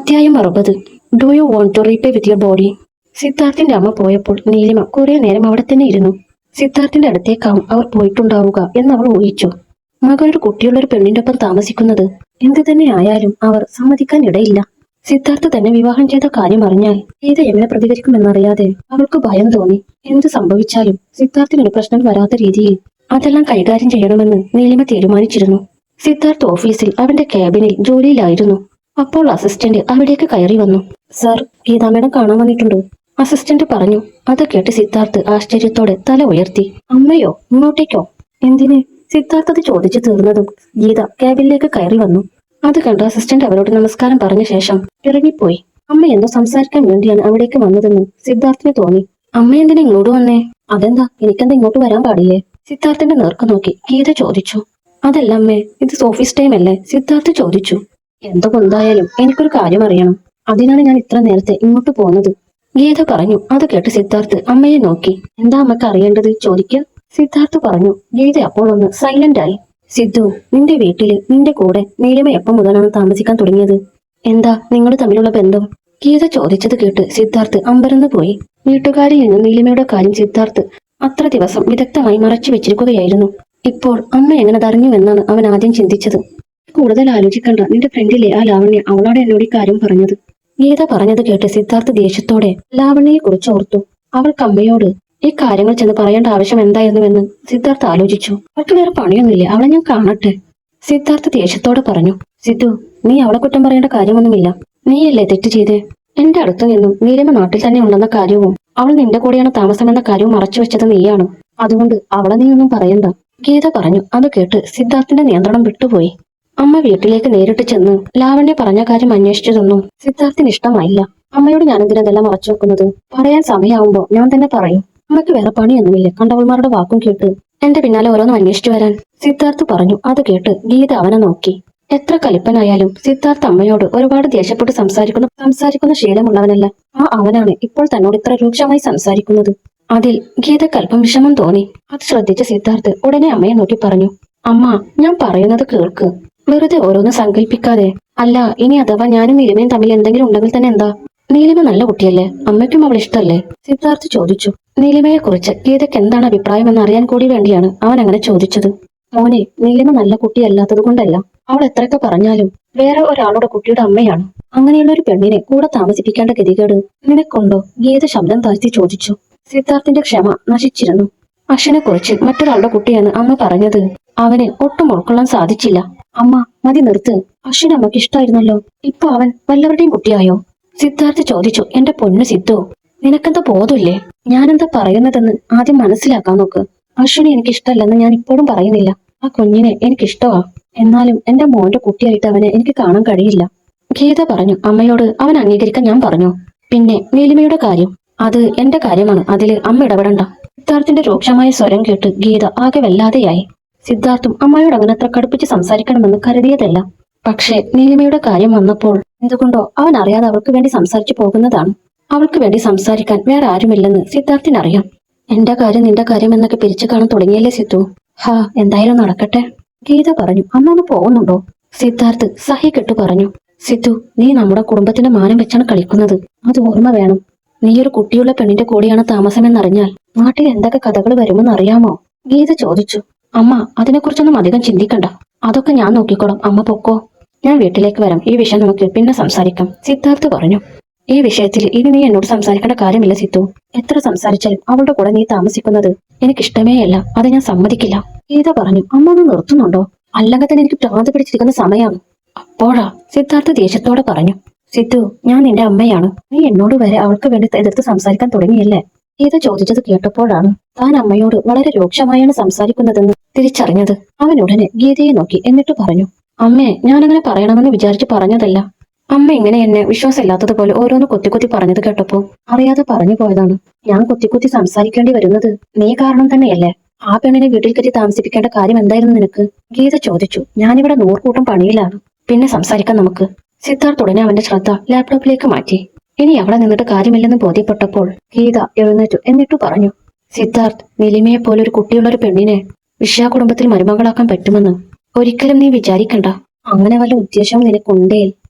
അധ്യായം 60. Do you want to repay with your body? സിദ്ധാർത്ഥിന്റെ അമ്മ പോയപ്പോൾ നീലിമ കുറെ നേരം അവിടെ തന്നെ ഇരുന്നു. സിദ്ധാർത്ഥിന്റെ അടുത്തേക്കാവും അവർ പോയിട്ടുണ്ടാവുക എന്ന് അവൾ ഊഹിച്ചു. മകളുടെ കുട്ടിയുള്ള ഒരു പെണ്ണിന്റെ ഒപ്പം താമസിക്കുന്നത് എന്ത് തന്നെ ആയാലും അവർ സമ്മതിക്കാൻ ഇടയില്ല. സിദ്ധാർത്ഥ തന്നെ വിവാഹം ചെയ്ത കാര്യം അറിഞ്ഞാൽ ഗീത എങ്ങനെ പ്രതികരിക്കുമെന്നറിയാതെ അവൾക്ക് ഭയം തോന്നി. എന്ത് സംഭവിച്ചാലും സിദ്ധാർത്ഥിനൊരു പ്രശ്നം വരാത്ത രീതിയിൽ അതെല്ലാം കൈകാര്യം ചെയ്യണമെന്ന് നീലിമ തീരുമാനിച്ചിരുന്നു. സിദ്ധാർത്ഥ് ഓഫീസിൽ അവന്റെ ക്യാബിനിൽ ജോലിയിലായിരുന്നു. അപ്പോൾ അസിസ്റ്റന്റ് അവിടേക്ക് കയറി വന്നു. സർ, ഗീതാ മേഡം കാണാൻ വന്നിട്ടുണ്ട്, അസിസ്റ്റന്റ് പറഞ്ഞു. അത് കേട്ട് സിദ്ധാർത്ഥ് ആശ്ചര്യത്തോടെ തല ഉയർത്തി. അമ്മയോ? ഇങ്ങോട്ടേക്കോ? എന്തിന്? സിദ്ധാർത്ഥ് അത് ചോദിച്ചു തീർന്നതും ഗീത ക്യാബിനിലേക്ക് കയറി വന്നു. അത് കണ്ട് അസിസ്റ്റന്റ് അവരോട് നമസ്കാരം പറഞ്ഞ ശേഷം ഇറങ്ങിപ്പോയി. അമ്മ എന്തോ സംസാരിക്കാൻ വേണ്ടിയാണ് അവിടേക്ക് വന്നതെന്ന് സിദ്ധാർത്ഥിന് തോന്നി. അമ്മ എന്തിനാ ഇങ്ങോട്ട് വന്നേ? അതെന്താ, എനിക്കെന്താ ഇങ്ങോട്ട് വരാൻ പാടില്ലേ? സിദ്ധാർത്ഥിന്റെ നേർക്ക് നോക്കി ഗീത ചോദിച്ചു. അതല്ല അമ്മേ, ഇത് ഓഫീസ് ടൈം അല്ലേ? സിദ്ധാർത്ഥ് ചോദിച്ചു. എന്തുകൊണ്ടായാലും എനിക്കൊരു കാര്യം അറിയണം, അതിനാണ് ഞാൻ ഇത്ര നേരത്തെ ഇങ്ങോട്ട് പോകുന്നത്, ഗീത പറഞ്ഞു. അത് കേട്ട് സിദ്ധാർത്ഥ് അമ്മയെ നോക്കി. എന്താ അമ്മക്ക് അറിയേണ്ടത്? ചോദിക്കുക, സിദ്ധാർത്ഥ് പറഞ്ഞു. ഗീത അപ്പോൾ ഒന്ന് സൈലന്റ് ആയി. സിദ്ധു, നിന്റെ വീട്ടില് നിന്റെ കൂടെ നീലിമ എപ്പം മുതലാണ് താമസിക്കാൻ തുടങ്ങിയത്? എന്താ നിങ്ങൾ തമ്മിലുള്ള ബന്ധം? ഗീത ചോദിച്ചത് കേട്ട് സിദ്ധാർത്ഥ് അമ്പരന്ന് പോയി. വീട്ടുകാരിൽ നിന്ന് നീലിമയുടെ കാര്യം സിദ്ധാർത്ഥ് അത്ര ദിവസം വിദഗ്ധമായി മറച്ചു വെച്ചിരിക്കുകയായിരുന്നു. ഇപ്പോൾ അമ്മ എങ്ങനെ അറിഞ്ഞുവെന്നാണ് അവൻ ആദ്യം ചിന്തിച്ചത്. കൂടുതൽ ആലോചിക്കണ്ട, നിന്റെ ഫ്രണ്ടിലെ ആ ലാവണ്യ അവളോട് എന്നോട് ഈ കാര്യം പറഞ്ഞത്. ഗീത പറഞ്ഞത് കേട്ട് സിദ്ധാർത്ഥ് ദേഷ്യത്തോടെ ലാവണ്യയെ കുറിച്ച് ഓർത്തു. അവൾക്ക് അമ്മയോട് ഈ കാര്യങ്ങൾ ചെന്ന് പറയേണ്ട ആവശ്യം എന്തായിരുന്നുവെന്ന് സിദ്ധാർത്ഥ് ആലോചിച്ചു. അവൾക്ക് വേറെ പണിയൊന്നുമില്ല, അവളെ ഞാൻ കാണട്ടെ, സിദ്ധാർത്ഥ് ദേഷ്യത്തോടെ പറഞ്ഞു. സിദ്ധു, നീ അവളെ കുറ്റം പറയേണ്ട കാര്യമൊന്നുമില്ല. നീയല്ലേ തെറ്റ് ചെയ്തേ? എന്റെ അടുത്തു നിന്നും നീലിമ നാട്ടിൽ തന്നെ ഉണ്ടെന്ന കാര്യവും അവൾ നിന്റെ കൂടെയാണ് താമസമെന്ന കാര്യവും മറച്ചു വെച്ചത് നീയാണ്. അതുകൊണ്ട് അവളെ നീ ഒന്നും പറയണ്ട, ഗീത പറഞ്ഞു. അത് കേട്ട് സിദ്ധാർത്ഥിന്റെ നിയന്ത്രണം വിട്ടുപോയി. അമ്മ വീട്ടിലേക്ക് നേരിട്ട് ചെന്ന് ലാവണ്യ പറഞ്ഞ കാര്യം അന്വേഷിച്ചതൊന്നും സിദ്ധാർത്ഥിന് ഇഷ്ടമായില്ല. അമ്മയോട് ഞാനെന്തിനെല്ലാം മറച്ചു വെക്കുന്നത്? പറയാൻ സമയമാവുമ്പോ ഞാൻ തന്നെ പറയും. അമ്മയ്ക്ക് വേറെ പണിയൊന്നുമില്ല, കണ്ടവന്മാരുടെ വാക്കും കേട്ട് എന്റെ പിന്നാലെ ഓരോന്നും അന്വേഷിച്ചു വരാൻ, സിദ്ധാർത്ഥ് പറഞ്ഞു. അത് കേട്ട് ഗീത അവനെ നോക്കി. എത്ര കലിപ്പനായാലും സിദ്ധാർത്ഥ് അമ്മയോട് ഒരുപാട് ദേഷ്യപ്പെട്ട് സംസാരിക്കുന്ന ശീലമുള്ളവനല്ല. ആ അവനാണ് ഇപ്പോൾ തന്നോട് ഇത്ര രൂക്ഷമായി സംസാരിക്കുന്നത്. അതിൽ ഗീതക്ക് അല്പം വിഷമം തോന്നി. അത് ശ്രദ്ധിച്ച സിദ്ധാർത്ഥ് ഉടനെ അമ്മയെ നോക്കി പറഞ്ഞു. അമ്മ, ഞാൻ പറയുന്നത് കേൾക്ക്, വെറുതെ ഓരോന്ന് സങ്കല്പിക്കാതെ. അല്ല, ഇനി അഥവാ ഞാനും നീലിമയും തമ്മിൽ എന്തെങ്കിലും ഉണ്ടെങ്കിൽ തന്നെ എന്താ? നീലിമ നല്ല കുട്ടിയല്ലേ, അമ്മയ്ക്കും അവൾ ഇഷ്ടല്ലേ? സിദ്ധാർത്ഥ് ചോദിച്ചു. നീലിമയെ കുറിച്ച് ഗീതയ്ക്ക് എന്താണ് അഭിപ്രായം എന്ന് അറിയാൻ കൂടി വേണ്ടിയാണ് അവൻ അങ്ങനെ ചോദിച്ചത്. മോനെ, നീലിമ നല്ല കുട്ടിയല്ലാത്തത് കൊണ്ടല്ല, അവൾ എത്രയൊക്കെ പറഞ്ഞാലും വേറെ ഒരാളുടെ കുട്ടിയുടെ അമ്മയാണ്. അങ്ങനെയുള്ള ഒരു പെണ്ണിനെ കൂടെ താമസിപ്പിക്കേണ്ട ഗതികേട് നിനക്കുണ്ടോ? ഗീത ശബ്ദം താഴ്ത്തി ചോദിച്ചു. സിദ്ധാർത്ഥിന്റെ ക്ഷമ നശിച്ചിരുന്നു. അശ്വിനെ കുറിച്ച് മറ്റൊരാളുടെ കുട്ടിയാണ് അമ്മ പറഞ്ഞത് അവന് ഒട്ടും ഉൾക്കൊള്ളാൻ സാധിച്ചില്ല. അമ്മ, മതി നിർത്ത്. അശ്വിന് അമ്മക്ക് ഇഷ്ടായിരുന്നല്ലോ, ഇപ്പൊ അവൻ വല്ലവരുടെയും കുട്ടിയായോ? സിദ്ധാർത്ഥ് ചോദിച്ചു. എന്റെ പൊന്നു സിദ്ധു, നിനക്കെന്താ ബോധമില്ലേ? ഞാനെന്താ പറയുന്നതെന്ന് ആദ്യം മനസ്സിലാക്കാൻ നോക്ക്. അശ്വിനെ എനിക്ക് ഇഷ്ടമല്ലെന്ന് ഞാൻ ഇപ്പോഴും പറയുന്നില്ല. ആ കുഞ്ഞിനെ എനിക്കിഷ്ടമാ. എന്നാലും എന്റെ മോന്റെ കുട്ടിയായിട്ട് അവനെ എനിക്ക് കാണാൻ കഴിയില്ല, ഗീത പറഞ്ഞു. അമ്മയോട് അവൻ അംഗീകരിക്കാൻ ഞാൻ പറഞ്ഞു. പിന്നെ നീലിമയുടെ കാര്യം, അത് എന്റെ കാര്യമാണ്, അതില് അമ്മ ഇടപെടണ്ട. സിദ്ധാർത്ഥിന്റെ രൂക്ഷമായ സ്വരം കേട്ട് ഗീത ആകെ വല്ലാതെയായി. സിദ്ധാർത്ഥും അമ്മയോട് അങ്ങനെ അത്ര കടുപ്പിച്ച് സംസാരിക്കണമെന്ന് കരുതിയതല്ല. പക്ഷേ നീലിമയുടെ കാര്യം വന്നപ്പോൾ എന്തുകൊണ്ടോ അവൻ അറിയാതെ അവൾക്ക് വേണ്ടി സംസാരിച്ചു പോകുന്നതാണ്. അവൾക്ക് വേണ്ടി സംസാരിക്കാൻ വേറെ ആരുമില്ലെന്ന് സിദ്ധാർത്ഥിനറിയാം. എന്റെ കാര്യം നിന്റെ കാര്യം എന്നൊക്കെ പിരിച്ചു കാണാൻ തുടങ്ങിയല്ലേ സിദ്ധു? ഹാ, എന്തായാലും നടക്കട്ടെ, ഗീത പറഞ്ഞു. അമ്മ ഒന്ന് പോകുന്നുണ്ടോ? സിദ്ധാർത്ഥ് സഹി കെട്ടു പറഞ്ഞു. സിദ്ധു, നീ നമ്മുടെ കുടുംബത്തിന്റെ മാനം വെച്ചാണ് കളിക്കുന്നത്, അത് ഓർമ്മ വേണം. നീ ഒരു കുട്ടിയുള്ള പെണ്ണിന്റെ കൂടെയാണ് താമസമെന്നറിഞ്ഞാൽ നാട്ടിൽ എന്തൊക്കെ കഥകൾ വരുമെന്ന് അറിയാമോ? ഗീത ചോദിച്ചു. അമ്മ, അതിനെക്കുറിച്ചൊന്നും അധികം ചിന്തിക്കണ്ട, അതൊക്കെ ഞാൻ നോക്കിക്കോളാം. അമ്മ പൊക്കോ, ഞാൻ വീട്ടിലേക്ക് വരാം, ഈ വിഷയം നമുക്ക് പിന്നെ സംസാരിക്കാം, സിദ്ധാർത്ഥ് പറഞ്ഞു. ഈ വിഷയത്തിൽ ഇനി നീ എന്നോട് സംസാരിക്കേണ്ട കാര്യമില്ല സിദ്ധു. എത്ര സംസാരിച്ചാലും അവളുടെ കൂടെ നീ താമസിക്കുന്നത് എനിക്കിഷ്ടമേയല്ല, അത് ഞാൻ സമ്മതിക്കില്ല, ഗീത പറഞ്ഞു. അമ്മ ഒന്ന് നിർത്തുന്നുണ്ടോ? അല്ലെങ്കിൽ തന്നെ എനിക്ക് ഭ്രാന്ത് പിടിച്ചിരിക്കുന്ന സമയമാണ്. അപ്പോഴാ സിദ്ധാർത്ഥ് ദേഷ്യത്തോടെ പറഞ്ഞു. സിദ്ധു, ഞാൻ നിന്റെ അമ്മയാണ്, നീ എന്നോട് വരെ അവൾക്ക് വേണ്ടി എതിർത്ത് സംസാരിക്കാൻ തുടങ്ങിയല്ലേ? ഗീത ചോദിച്ചത് കേട്ടപ്പോഴാണ് താൻ അമ്മയോട് വളരെ രൂക്ഷമായാണ് സംസാരിക്കുന്നതെന്ന് തിരിച്ചറിഞ്ഞത്. അവൻ ഉടനെ ഗീതയെ നോക്കി എന്നിട്ട് പറഞ്ഞു. അമ്മേ, ഞാനങ്ങനെ പറയണമെന്ന് വിചാരിച്ച് പറഞ്ഞതല്ല. അമ്മ ഇങ്ങനെ എന്നെ വിശ്വാസമില്ലാത്തതുപോലെ ഓരോന്ന് കുത്തി പറഞ്ഞത് കേട്ടപ്പോ അറിയാതെ പറഞ്ഞു പോയതാണ്. ഞാൻ കുത്തി സംസാരിക്കേണ്ടി വരുന്നത് നീ കാരണം തന്നെയല്ലേ? ആ പെണ്ണിനെ വീട്ടിൽ കയറ്റി താമസിപ്പിക്കേണ്ട കാര്യം എന്തായിരുന്നു നിനക്ക്? ഗീത ചോദിച്ചു. ഞാനിവിടെ 100 കൂട്ടം പണിയിലാണ്, പിന്നെ സംസാരിക്കാൻ നമുക്ക്. സിദ്ധാർത്ഥ് ഉടനെ അവന്റെ ശ്രദ്ധ ലാപ്ടോപ്പിലേക്ക് മാറ്റി. ഇനി അവിടെ നിന്നിട്ട് കാര്യമില്ലെന്ന് ബോധ്യപ്പെട്ടപ്പോൾ ഗീത എഴുന്നേറ്റു എന്നിട്ടു പറഞ്ഞു. സിദ്ധാർത്ഥ്, നീലിമയെ പോലെ ഒരു കുട്ടിയുള്ള ഒരു പെണ്ണിനെ വിശ്വാ കുടുംബത്തിൽ മരുമകളാക്കാൻ പറ്റുമെന്ന് ഒരിക്കലും നീ വിചാരിക്കണ്ട. അങ്ങനെ വല്ല ഉദ്ദേശവും നിനക്കുണ്ടേ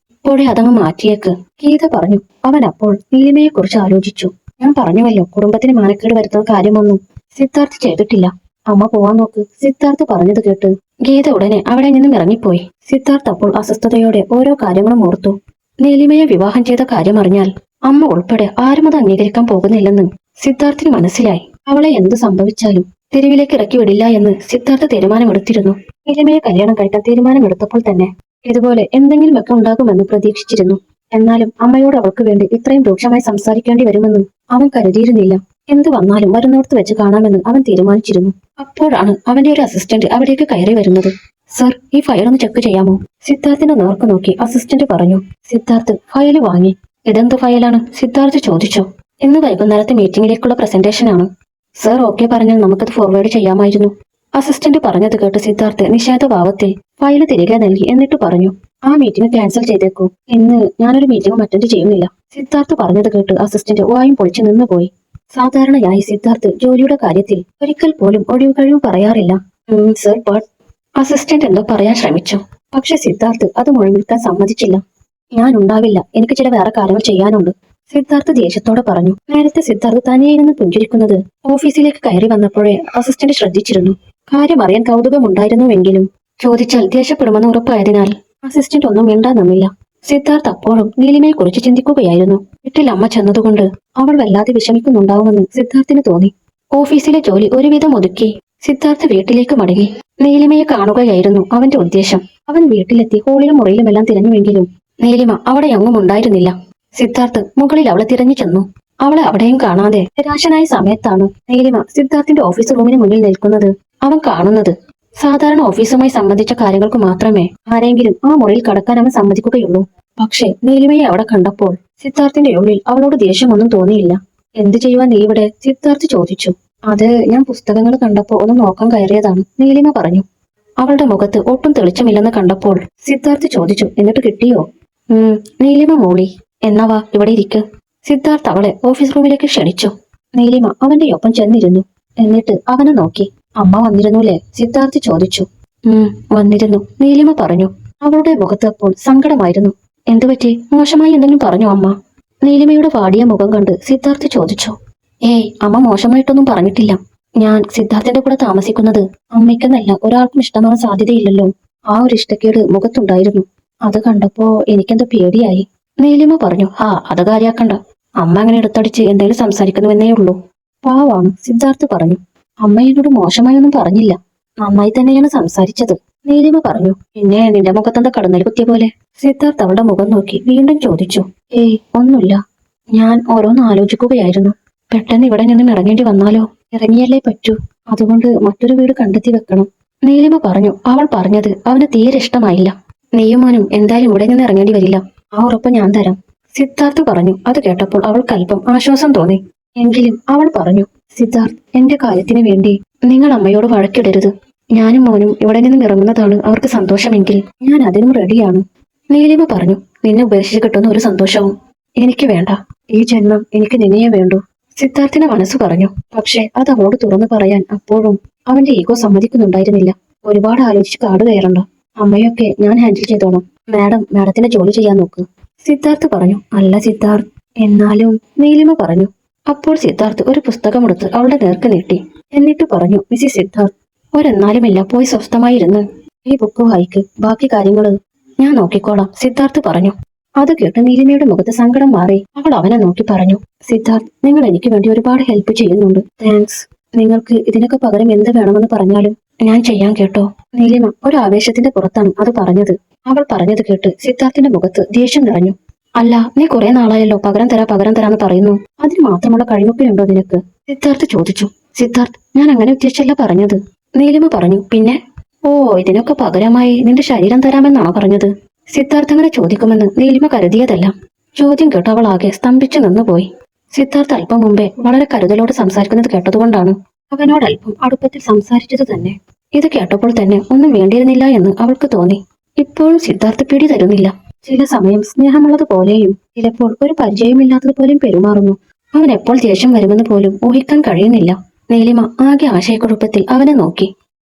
ഇപ്പോഴേ അതങ്ങ് മാറ്റിയേക്ക്, ഗീത പറഞ്ഞു. അവൻ അപ്പോൾ നീലിമയെ കുറിച്ച് ആലോചിച്ചു. ഞാൻ പറഞ്ഞുവല്ലോ, കുടുംബത്തിന് മാനക്കേട് വരുത്തുന്ന കാര്യമൊന്നും സിദ്ധാർത്ഥ് ചെയ്തിട്ടില്ല. അമ്മ പോവാൻ നോക്ക്, സിദ്ധാർത്ഥ് പറഞ്ഞത് കേട്ട് ഗീത ഉടനെ അവിടെ നിന്നും ഇറങ്ങിപ്പോയി. സിദ്ധാർത്ഥ് അപ്പോൾ അസ്വസ്ഥതയോടെ ഓരോ കാര്യങ്ങളും ഓർത്തു. നീലിമയെ വിവാഹം ചെയ്ത കാര്യം അറിഞ്ഞാൽ അമ്മ ഉൾപ്പെടെ ആരും അത് അംഗീകരിക്കാൻ പോകുന്നില്ലെന്ന് സിദ്ധാർത്ഥിന് മനസ്സിലായി. അവളെ എന്ത് സംഭവിച്ചാലും തെരുവിലേക്ക് ഇറക്കി വിടില്ല എന്ന് സിദ്ധാർത്ഥ തീരുമാനമെടുത്തിരുന്നു. നീലിമയെ കല്യാണം കഴിക്കാൻ തീരുമാനമെടുത്തപ്പോൾ തന്നെ ഇതുപോലെ എന്തെങ്കിലുമൊക്കെ ഉണ്ടാകുമെന്ന് പ്രതീക്ഷിച്ചിരുന്നു. എന്നാലും അമ്മയോട് അവൾക്ക് വേണ്ടി ഇത്രയും രൂക്ഷമായി സംസാരിക്കേണ്ടി വരുമെന്നും അവൻ കരുതിയിരുന്നില്ല. എന്തു വന്നാലും വരുന്നോടത്ത് വെച്ച് കാണാമെന്ന് അവൻ തീരുമാനിച്ചിരുന്നു. അപ്പോഴാണ് അവന്റെ ഒരു അസിസ്റ്റന്റ് അവിടേക്ക് കയറി വരുന്നത്. സർ, ഈ ഫയൽ ഒന്ന് ചെക്ക് ചെയ്യാമോ? സിദ്ധാർത്ഥിനെ നേർക്ക് നോക്കി അസിസ്റ്റന്റ് പറഞ്ഞു. സിദ്ധാർത്ഥ് ഫയല് വാങ്ങി. ഇതെന്ത് ഫയലാണ്? സിദ്ധാർത്ഥ് ചോദിച്ചു. ഇന്ന് വൈകുന്നേരത്തെ മീറ്റിംഗിലേക്കുള്ള പ്രസന്റേഷനാണ്. സർ ഓക്കെ പറഞ്ഞാൽ നമുക്കത് ഫോർവേഡ് ചെയ്യാമായിരുന്നു. അസിസ്റ്റന്റ് പറഞ്ഞത് കേട്ട് സിദ്ധാർത്ഥ് നിഷേധഭാവത്തിൽ ഫയല് തിരികെ നൽകി. എന്നിട്ട് പറഞ്ഞു, ആ മീറ്റിംഗ് ക്യാൻസൽ ചെയ്തേക്കൂ. ഇന്ന് ഞാനൊരു മീറ്റിംഗും അറ്റൻഡ് ചെയ്യുന്നില്ല. സിദ്ധാർത്ഥ് പറഞ്ഞത് കേട്ട് അസിസ്റ്റന്റ് വായും പൊളിച്ചു നിന്നുപോയി. സാധാരണയായി സിദ്ധാർത്ഥ് ജോലിയുടെ കാര്യത്തിൽ ഒരിക്കൽ പോലും ഒഴിവ് കഴിവ് പറയാറില്ല. സർ ബട്ട് അസിസ്റ്റന്റ് എന്തോ പറയാൻ ശ്രമിച്ചു. പക്ഷെ സിദ്ധാർത്ഥ് അത് മുഴുമിക്കാൻ സമ്മതിച്ചില്ല. ഞാൻ ഉണ്ടാവില്ല, എനിക്ക് ചില വേറെ കാര്യങ്ങൾ ചെയ്യാനുണ്ട്, സിദ്ധാർത്ഥ് ദേഷ്യത്തോടെ പറഞ്ഞു. നേരത്തെ സിദ്ധാർത്ഥ് തനിയിരുന്ന് പുഞ്ചിരിക്കുന്നത് ഓഫീസിലേക്ക് കയറി വന്നപ്പോഴേ അസിസ്റ്റന്റ് ശ്രദ്ധിച്ചിരുന്നു. കാര്യം അറിയാൻ കൗതുകമുണ്ടായിരുന്നുവെങ്കിലും ചോദിച്ചാൽ ദേഷ്യപ്പെടുമെന്ന് ഉറപ്പായതിനാൽ അസിസ്റ്റന്റ് ഒന്നും മിണ്ടാൻ നിന്നില്ല. സിദ്ധാർത്ഥ് അപ്പോഴും നീലിമയെ കുറിച്ച് ചിന്തിക്കുകയായിരുന്നു. വീട്ടിൽ അമ്മ ചെന്നതുകൊണ്ട് അവൾ വല്ലാതെ വിഷമിക്കുന്നുണ്ടാവുമെന്ന് സിദ്ധാർത്ഥിന് തോന്നി. ഓഫീസിലെ ജോലി ഒരുവിധം ഒതുക്കി സിദ്ധാർത്ഥ് വീട്ടിലേക്ക് മടങ്ങി. നീലിമയെ കാണുകയായിരുന്നു അവന്റെ ഉദ്ദേശം. അവൻ വീട്ടിലെത്തി ഹോളിലും മുറിയിലുമെല്ലാം തിരഞ്ഞുവെങ്കിലും നീലിമ അവിടെ എങ്ങും ഉണ്ടായിരുന്നില്ല. സിദ്ധാർത്ഥ് മുകളിൽ അവളെ തിരഞ്ഞു ചെന്നു. അവളെ അവിടെയും കാണാതെ നിരാശനായ സമയത്താണ് നീലിമ സിദ്ധാർത്ഥിന്റെ ഓഫീസ് റൂമിന് മുന്നിൽ നിൽക്കുന്നത് അവൻ കാണുന്നത്. സാധാരണ ഓഫീസുമായി സംബന്ധിച്ച കാര്യങ്ങൾക്ക് മാത്രമേ ആരെങ്കിലും ആ മുറിയിൽ കടക്കാൻ അവൻ സമ്മതിക്കുകയുള്ളൂ. പക്ഷേ നീലിമയെ അവിടെ കണ്ടപ്പോൾ സിദ്ധാർത്ഥിന്റെ ഉള്ളിൽ അവളോട് ദേഷ്യമൊന്നും തോന്നിയില്ല. എന്തു ചെയ്യുവാൻ നീ ഇവിടെ? സിദ്ധാർത്ഥ് ചോദിച്ചു. അത് ഞാൻ പുസ്തകങ്ങൾ കണ്ടപ്പോ ഒന്ന് നോക്കാൻ കയറിയതാണ്, നീലിമ പറഞ്ഞു. അവളുടെ മുഖത്ത് ഒട്ടും തെളിച്ചമില്ലെന്ന് കണ്ടപ്പോൾ സിദ്ധാർത്ഥ് ചോദിച്ചു, എന്നിട്ട് കിട്ടിയോ? നീലിമ മൂളി. എന്നാ വാ, ഇവിടെ ഇരിക്ക്. സിദ്ധാർത്ഥ് അവളെ ഓഫീസ് റൂമിലേക്ക് ക്ഷണിച്ചു. നീലിമ അവന്റെ ഒപ്പം ചെന്നിരുന്നു. എന്നിട്ട് അവനെ നോക്കി. അമ്മ വന്നിരുന്നുല്ലേ? സിദ്ധാർത്ഥ് ചോദിച്ചു. വന്നിരുന്നു, നീലിമ പറഞ്ഞു. അവളുടെ മുഖത്ത് അപ്പോൾ സങ്കടമായിരുന്നു. എന്തുപറ്റി? മോശമായി എന്തെങ്കിലും പറഞ്ഞോ അമ്മ? നീലിമയുടെ വാടിയ മുഖം കണ്ട് സിദ്ധാർത്ഥ് ചോദിച്ചു. ഏയ്, അമ്മ മോശമായിട്ടൊന്നും പറഞ്ഞിട്ടില്ല. ഞാൻ സിദ്ധാർത്ഥിന്റെ കൂടെ താമസിക്കുന്നത് അമ്മയ്ക്കെന്നല്ല ഒരാൾക്കും ഇഷ്ടമാവാൻ സാധ്യതയില്ലല്ലോ. ആ ഒരു ഇഷ്ടക്കേട് മുഖത്തുണ്ടായിരുന്നു. അത് കണ്ടപ്പോ എനിക്കെന്തോ പേടിയായി, നീലിമ പറഞ്ഞു. അത് കാര്യാക്കണ്ട. അമ്മ അങ്ങനെ എടുത്തടിച്ച് എന്തെങ്കിലും സംസാരിക്കുന്നുവെന്നേ ഉള്ളൂ. പാവാണ്, സിദ്ധാർത്ഥ് പറഞ്ഞു. അമ്മ എന്നോട് മോശമായൊന്നും പറഞ്ഞില്ല, നന്നായി തന്നെയാണ് സംസാരിച്ചത്, നീലിമ പറഞ്ഞു. പിന്നെ നിന്റെ മുഖത്തെന്താ കടന്നൽ കുത്തിയ പോലെ? സിദ്ധാർത്ഥ് അവളുടെ മുഖം നോക്കി വീണ്ടും ചോദിച്ചു. ഏയ്, ഒന്നുമില്ല. ഞാൻ ഓരോന്ന് ആലോചിക്കുകയായിരുന്നു. പെട്ടെന്ന് ഇവിടെ നിന്നും ഇറങ്ങേണ്ടി വന്നാലോ? ഇറങ്ങിയല്ലേ പറ്റൂ. അതുകൊണ്ട് മറ്റൊരു വീട് കണ്ടെത്തി വെക്കണം, നീലിമ പറഞ്ഞു. അവൾ പറഞ്ഞത് അവന് തീരെ ഇഷ്ടമായില്ല. നീയും മോനും എന്തായാലും ഇവിടെ നിന്ന് ഇറങ്ങേണ്ടി വരില്ല, ആ ഉറപ്പ് ഞാൻ തരാം, സിദ്ധാർത്ഥ് പറഞ്ഞു. അത് കേട്ടപ്പോൾ അവൾക്ക് അല്പം ആശ്വാസം തോന്നി. എങ്കിലും അവൾ പറഞ്ഞു, സിദ്ധാർത്ഥ്, എന്റെ കാര്യത്തിന് വേണ്ടി നിങ്ങൾ അമ്മയോട് വഴക്കിടരുത്. ഞാനും മോനും ഇവിടെ നിന്നും ഇറങ്ങുന്നതാണ് അവർക്ക് സന്തോഷമെങ്കിൽ ഞാൻ അതിനും റെഡിയാണ്, നീലിമ പറഞ്ഞു. നിന്നെ ഉപേക്ഷിച്ച് കിട്ടുന്ന ഒരു സന്തോഷവും എനിക്ക് വേണ്ട. ഈ ജന്മം എനിക്ക് നിന്നെയേ വേണ്ടു, സിദ്ധാർത്ഥിന്റെ മനസ്സ് പറഞ്ഞു. പക്ഷെ അത് അവളോട് തുറന്നു പറയാൻ അപ്പോഴും അവന്റെ ഈഗോ സമ്മതിക്കുന്നുണ്ടായിരുന്നില്ല. ഒരുപാട് ആലോചിച്ച് കാട് കയറണ്ട, അമ്മയൊക്കെ ഞാൻ ഹാൻഡിൽ ചെയ്തോളാം. മാഡത്തിന്റെ ജോലി ചെയ്യാൻ നോക്ക്, സിദ്ധാർത്ഥ് പറഞ്ഞു. അല്ല സിദ്ധാർത്ഥ്, എന്നാലും, നീലിമ പറഞ്ഞു. അപ്പോൾ സിദ്ധാർത്ഥ് ഒരു പുസ്തകമെടുത്ത് അവളുടെ നേർക്ക് നീട്ടി. എന്നിട്ട് പറഞ്ഞു, മിസ്സിസ് സിദ്ധാർത്ഥ്, ഒരെന്നാലുമില്ല, പോയി സ്വസ്ഥമായിരുന്ന് ഈ ബുക്ക് വായിക്ക്. ബാക്കി കാര്യങ്ങള് ഞാൻ നോക്കിക്കോളാം, സിദ്ധാർത്ഥ് പറഞ്ഞു. അത് കേട്ട് നീലിമയുടെ മുഖത്ത് സങ്കടം മാറി. അവൾ അവനെ നോക്കി പറഞ്ഞു, സിദ്ധാർത്ഥ്, നിങ്ങൾ എനിക്ക് വേണ്ടി ഒരുപാട് ഹെൽപ്പ് ചെയ്യുന്നുണ്ട്. താങ്ക്സ്. നിങ്ങൾക്ക് ഇതിനൊക്കെ പകരം എന്ത് വേണമെന്ന് പറഞ്ഞാലും ഞാൻ ചെയ്യാൻ കേട്ടോ. നീലിമ ഒരു ആവേശത്തിന്റെ പുറത്താണ് അത് പറഞ്ഞത്. അവൾ പറഞ്ഞത് കേട്ട് സിദ്ധാർത്ഥിന്റെ മുഖത്ത് ദേഷ്യം നിറഞ്ഞു. അല്ല, നീ കുറെ നാളായല്ലോ പകരം തരാന്ന് പറയുന്നു. അതിന് മാത്രമുള്ള കഴിവൊക്കെയുണ്ടോ നിനക്ക്? സിദ്ധാർത്ഥ് ചോദിച്ചു. സിദ്ധാർത്ഥ്, ഞാൻ അങ്ങനെ ഉദ്ദേശിച്ചല്ല പറഞ്ഞത്, നീലിമ പറഞ്ഞു. പിന്നെ? ഓ, ഇതിനൊക്കെ പകരമായി നിന്റെ ശരീരം തരാമെന്നാണോ പറഞ്ഞത്? സിദ്ധാർത്ഥ് അങ്ങനെ ചോദിക്കുമെന്ന് നീലിമ കരുതിയതല്ല. ചോദ്യം കേട്ട് അവൾ ആകെ സ്തംഭിച്ചു നിന്നുപോയി. സിദ്ധാർത്ഥ് അല്പം മുമ്പേ വളരെ കരുതലോട് സംസാരിക്കുന്നത് കേട്ടതുകൊണ്ടാണ് അവനോട് അല്പം അടുപ്പത്തിൽ സംസാരിച്ചത് തന്നെ. ഇത് കേട്ടപ്പോൾ തന്നെ ഒന്നും വേണ്ടിയിരുന്നില്ല എന്ന് അവൾക്ക് തോന്നി. ഇപ്പോഴും സിദ്ധാർത്ഥ് പിടി തരുന്നില്ല. ചില സമയം സ്നേഹമുള്ളതുപോലെയും ചിലപ്പോൾ ഒരു പരിചയമില്ലാത്തതുപോലെയും പെരുമാറുന്നു. അവൻ എപ്പോൾ ദേഷ്യം വരുമെന്ന് പോലും ഊഹിക്കാൻ കഴിയുന്നില്ല. നീലിമ ആകെ ആശയക്കുഴപ്പത്തിൽ അവനെ നോക്കി.